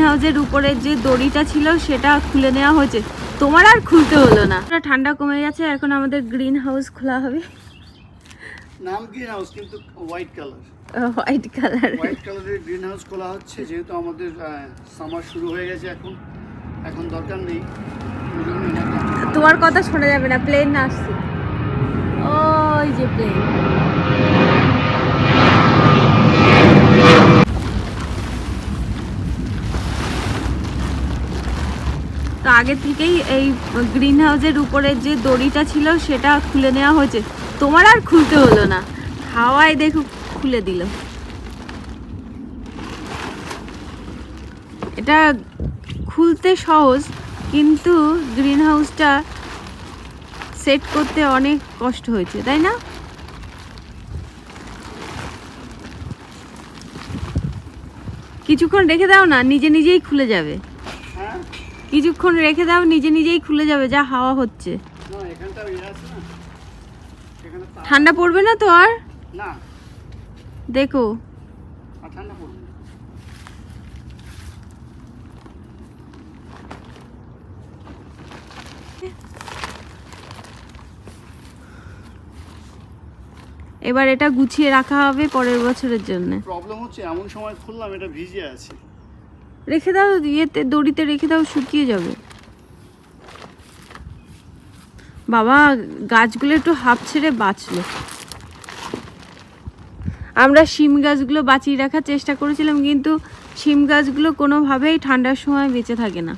হাউসের উপরে যে দড়িটা ছিল সেটা খুলে নেওয়া হয়েছে, তোমার আর খুলতে হলো না। ঠান্ডা কমে গেছে, এখন আমাদের গ্রিন হাউস খোলা হবে। নাম গ্রিন হাউস কিন্তু হোয়াইট কালার, হোয়াইট কালারের গ্রিন হাউস খোলা হচ্ছে, যেহেতু আমাদের সামার শুরু হয়ে গেছে। এখন দরকার নেই। তোমার কথা শোনা যাবে না, প্লেন আসছে, ওই যে প্লেন। তো আগে থেকেই এই গ্রিন হাউসের উপরে যে দড়িটা ছিল সেটা খুলে নেওয়া হয়েছে, তোমার আর খুলতে হলো না, হাওয়ায় দেখো খুলে দিল। এটা খুলতে সহজ, কিন্তু গ্রিন হাউসটা সেট করতে অনেক কষ্ট হয়েছে, তাই না? কিছুক্ষণ রেখে দাও না, নিজে নিজেই খুলে যাবে। কিছুক্ষণ রেখে দাও, নিজে নিজেই খুলে যাবে, যা হাওয়া হচ্ছে। ঠান্ডা পড়বে না তো আর? না, দেখো ঠান্ডা পড়বে। এবার এটা গুছিয়ে রাখা হবে পরের বছরের জন্য। প্রবলেম হচ্ছে এমন সময় খুললাম, এটা ভিজে আছে। রেখে দাও, ইয়েতে দড়িতে রেখে দাও, শুকিয়ে যাবে। বাবা, গাছগুলো একটু হাঁপ ছেড়ে বাঁচলো। আমরা শিম গাছগুলো বাঁচিয়ে রাখার চেষ্টা করেছিলাম, কিন্তু শিম গাছগুলো কোনোভাবেই ঠান্ডার সময় বেঁচে থাকে না।